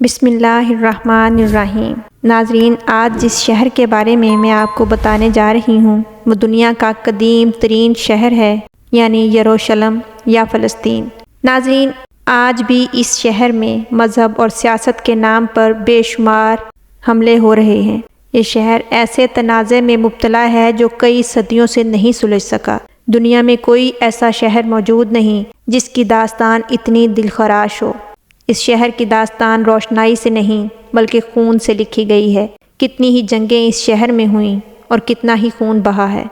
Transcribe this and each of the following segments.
بسم اللہ الرحمن الرحیم۔ ناظرین، آج جس شہر کے بارے میں آپ کو بتانے جا رہی ہوں وہ دنیا کا قدیم ترین شہر ہے، یعنی یروشلم یا فلسطین۔ ناظرین، آج بھی اس شہر میں مذہب اور سیاست کے نام پر بے شمار حملے ہو رہے ہیں۔ یہ شہر ایسے تنازع میں مبتلا ہے جو کئی صدیوں سے نہیں سلجھ سکا۔ دنیا میں کوئی ایسا شہر موجود نہیں جس کی داستان اتنی دلخراش ہو۔ اس شہر کی داستان روشنائی سے نہیں بلکہ خون سے لکھی گئی ہے۔ کتنی ہی جنگیں اس شہر میں ہوئیں اور کتنا ہی خون بہا ہے۔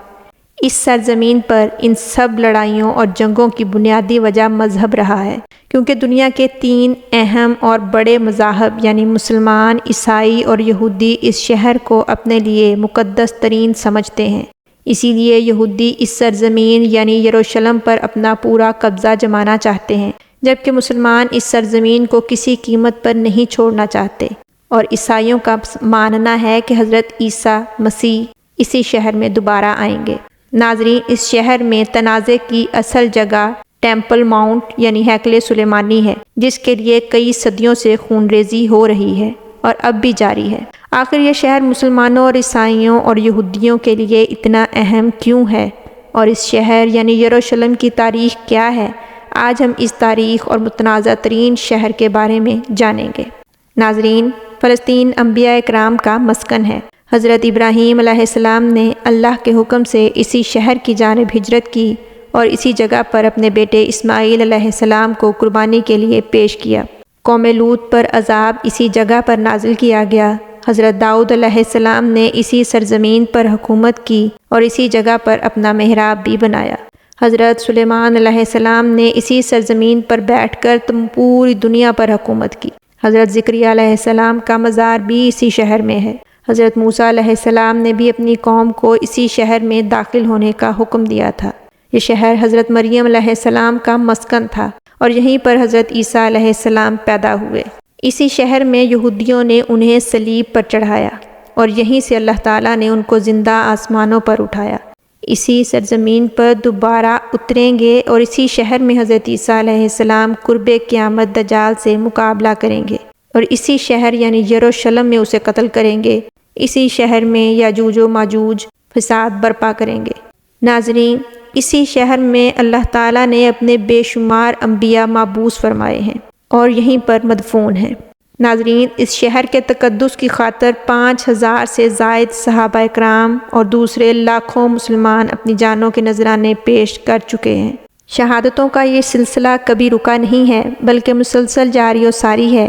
اس سرزمین پر ان سب لڑائیوں اور جنگوں کی بنیادی وجہ مذہب رہا ہے، کیونکہ دنیا کے 3 اہم اور بڑے مذاہب یعنی مسلمان، عیسائی اور یہودی اس شہر کو اپنے لیے مقدس ترین سمجھتے ہیں۔ اسی لیے یہودی اس سرزمین یعنی یروشلم پر اپنا پورا قبضہ جمانا چاہتے ہیں، جبکہ مسلمان اس سرزمین کو کسی قیمت پر نہیں چھوڑنا چاہتے، اور عیسائیوں کا ماننا ہے کہ حضرت عیسیٰ مسیح اسی شہر میں دوبارہ آئیں گے۔ ناظرین، اس شہر میں تنازع کی اصل جگہ ٹیمپل ماؤنٹ یعنی ہیکل سلیمانی ہے، جس کے لیے کئی صدیوں سے خون ریزی ہو رہی ہے اور اب بھی جاری ہے۔ آخر یہ شہر مسلمانوں اور عیسائیوں اور یہودیوں کے لیے اتنا اہم کیوں ہے، اور اس شہر یعنی یروشلم کی تاریخ کیا ہے؟ آج ہم اس تاریخ اور متنازع ترین شہر کے بارے میں جانیں گے۔ ناظرین، فلسطین انبیاء اکرام کا مسکن ہے۔ حضرت ابراہیم علیہ السلام نے اللہ کے حکم سے اسی شہر کی جانب ہجرت کی اور اسی جگہ پر اپنے بیٹے اسماعیل علیہ السلام کو قربانی کے لیے پیش کیا۔ قوم لوط پر عذاب اسی جگہ پر نازل کیا گیا۔ حضرت داؤد علیہ السلام نے اسی سرزمین پر حکومت کی اور اسی جگہ پر اپنا محراب بھی بنایا۔ حضرت سلیمان علیہ السلام نے اسی سرزمین پر بیٹھ کر پوری دنیا پر حکومت کی۔ حضرت زکریا علیہ السلام کا مزار بھی اسی شہر میں ہے۔ حضرت موسیٰ علیہ السلام نے بھی اپنی قوم کو اسی شہر میں داخل ہونے کا حکم دیا تھا۔ یہ شہر حضرت مریم علیہ السلام کا مسکن تھا اور یہیں پر حضرت عیسیٰ علیہ السلام پیدا ہوئے۔ اسی شہر میں یہودیوں نے انہیں صلیب پر چڑھایا اور یہیں سے اللہ تعالیٰ نے ان کو زندہ آسمانوں پر اٹھایا۔ اسی سرزمین پر دوبارہ اتریں گے اور اسی شہر میں حضرت عیسیٰ علیہ السلام قرب قیامت دجال سے مقابلہ کریں گے اور اسی شہر یعنی یروشلم میں اسے قتل کریں گے۔ اسی شہر میں یاجوج و ماجوج فساد برپا کریں گے۔ ناظرین، اسی شہر میں اللہ تعالیٰ نے اپنے بے شمار انبیاء مبعوث فرمائے ہیں اور یہیں پر مدفون ہیں۔ ناظرین، اس شہر کے تقدس کی خاطر 5000 سے زائد صحابہ اکرام اور دوسرے لاکھوں مسلمان اپنی جانوں کے نذرانے پیش کر چکے ہیں۔ شہادتوں کا یہ سلسلہ کبھی رکا نہیں ہے بلکہ مسلسل جاری و ساری ہے۔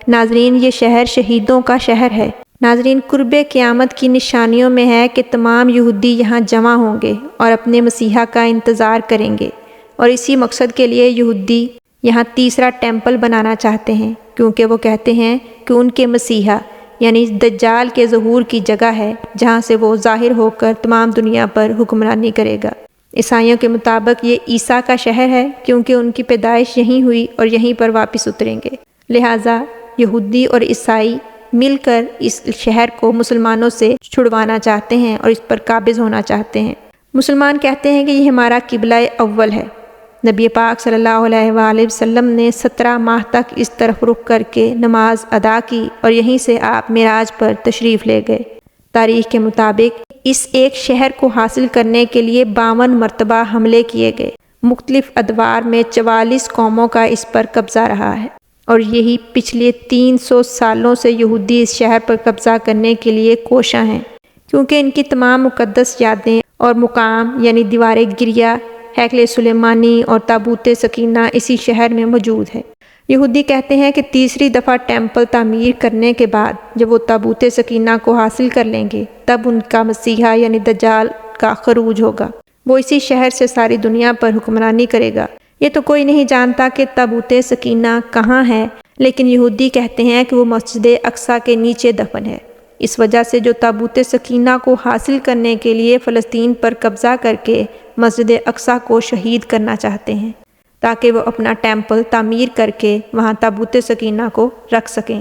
ناظرین، یہ شہر شہیدوں کا شہر ہے۔ ناظرین، قرب قیامت کی نشانیوں میں ہے کہ تمام یہودی یہاں جمع ہوں گے اور اپنے مسیحا کا انتظار کریں گے، اور اسی مقصد کے لیے یہودی یہاں تیسرا ٹیمپل بنانا چاہتے ہیں، کیونکہ وہ کہتے ہیں کہ ان کے مسیحا یعنی دجال کے ظہور کی جگہ ہے جہاں سے وہ ظاہر ہو کر تمام دنیا پر حکمرانی کرے گا۔ عیسائیوں کے مطابق یہ عیسیٰ کا شہر ہے کیونکہ ان کی پیدائش یہیں ہوئی اور یہیں پر واپس اتریں گے، لہٰذا یہودی اور عیسائی مل کر اس شہر کو مسلمانوں سے چھڑوانا چاہتے ہیں اور اس پر قابض ہونا چاہتے ہیں۔ مسلمان کہتے ہیں کہ یہ ہمارا قبلہ اول ہے۔ نبی پاک صلی اللہ علیہ وآلہ وسلم نے 17 ماہ تک اس طرف رخ کر کے نماز ادا کی اور یہیں سے آپ معراج پر تشریف لے گئے۔ تاریخ کے مطابق اس ایک شہر کو حاصل کرنے کے لیے 52 مرتبہ حملے کیے گئے۔ مختلف ادوار میں 44 قوموں کا اس پر قبضہ رہا ہے، اور یہی پچھلے 300 سالوں سے یہودی اس شہر پر قبضہ کرنے کے لیے کوشاں ہیں، کیونکہ ان کی تمام مقدس یادیں اور مقام یعنی دیوار گریہ، ہیکل سلیمانی اور تابوت سکینہ اسی شہر میں موجود ہے۔ یہودی کہتے ہیں کہ تیسری دفعہ ٹیمپل تعمیر کرنے کے بعد جب وہ تابوت سکینہ کو حاصل کر لیں گے تب ان کا مسیحا یعنی دجال کا خروج ہوگا۔ وہ اسی شہر سے ساری دنیا پر حکمرانی کرے گا۔ یہ تو کوئی نہیں جانتا کہ تابوت سکینہ کہاں ہے، لیکن یہودی کہتے ہیں کہ وہ مسجد اقصیٰ کے نیچے دفن ہے۔ اس وجہ سے جو تابوت سکینہ کو حاصل کرنے کے لیے فلسطین پر قبضہ کر کے مسجد اقصیٰ کو شہید کرنا چاہتے ہیں تاکہ وہ اپنا ٹیمپل تعمیر کر کے وہاں تابوت سکینہ کو رکھ سکیں۔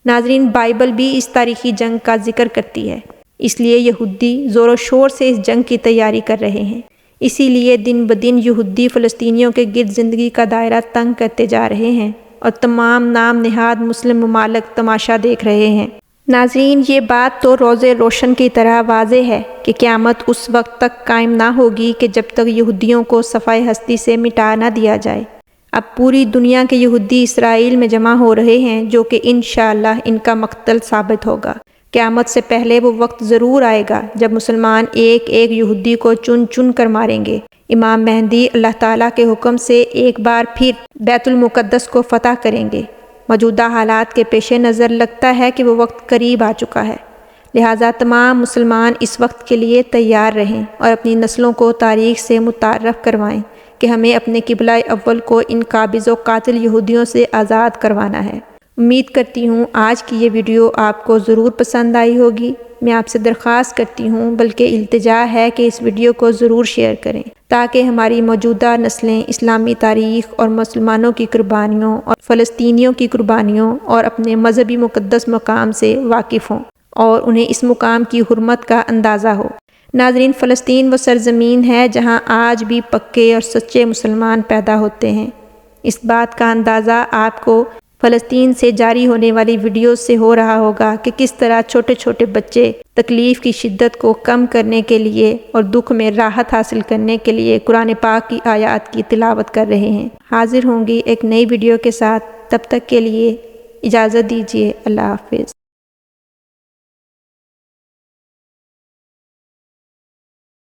ناظرین، بائبل بھی اس تاریخی جنگ کا ذکر کرتی ہے، اس لیے یہودی زور و شور سے اس جنگ کی تیاری کر رہے ہیں۔ اسی لیے دن بدن یہودی فلسطینیوں کے گرد زندگی کا دائرہ تنگ کرتے جا رہے ہیں اور تمام نام نہاد مسلم ممالک تماشا دیکھ رہے ہیں۔ ناظرین، یہ بات تو روز روشن کی طرح واضح ہے کہ قیامت اس وقت تک قائم نہ ہوگی کہ جب تک یہودیوں کو صفحہ ہستی سے مٹا نہ دیا جائے۔ اب پوری دنیا کے یہودی اسرائیل میں جمع ہو رہے ہیں، جو کہ انشاءاللہ ان کا مقتل ثابت ہوگا۔ قیامت سے پہلے وہ وقت ضرور آئے گا جب مسلمان ایک ایک یہودی کو چن چن کر ماریں گے۔ امام مہدی اللہ تعالیٰ کے حکم سے ایک بار پھر بیت المقدس کو فتح کریں گے۔ موجودہ حالات کے پیش نظر لگتا ہے کہ وہ وقت قریب آ چکا ہے، لہٰذا تمام مسلمان اس وقت کے لیے تیار رہیں اور اپنی نسلوں کو تاریخ سے متعارف کروائیں کہ ہمیں اپنے قبلہ اول کو ان قابض و قاتل یہودیوں سے آزاد کروانا ہے۔ امید کرتی ہوں آج کی یہ ویڈیو آپ کو ضرور پسند آئی ہوگی۔ میں آپ سے درخواست کرتی ہوں، بلکہ التجا ہے کہ اس ویڈیو کو ضرور شیئر کریں تاکہ ہماری موجودہ نسلیں اسلامی تاریخ اور مسلمانوں کی قربانیوں اور فلسطینیوں کی قربانیوں اور اپنے مذہبی مقدس مقام سے واقف ہوں اور انہیں اس مقام کی حرمت کا اندازہ ہو۔ ناظرین، فلسطین وہ سرزمین ہے جہاں آج بھی پکے اور سچے مسلمان پیدا ہوتے ہیں۔ اس بات کا اندازہ آپ کو فلسطین سے جاری ہونے والی ویڈیوز سے ہو رہا ہوگا کہ کس طرح چھوٹے چھوٹے بچے تکلیف کی شدت کو کم کرنے کے لیے اور دکھ میں راحت حاصل کرنے کے لیے قرآن پاک کی آیات کی تلاوت کر رہے ہیں۔ حاضر ہوں گی ایک نئی ویڈیو کے ساتھ، تب تک کے لیے اجازت دیجیے۔ اللہ حافظ۔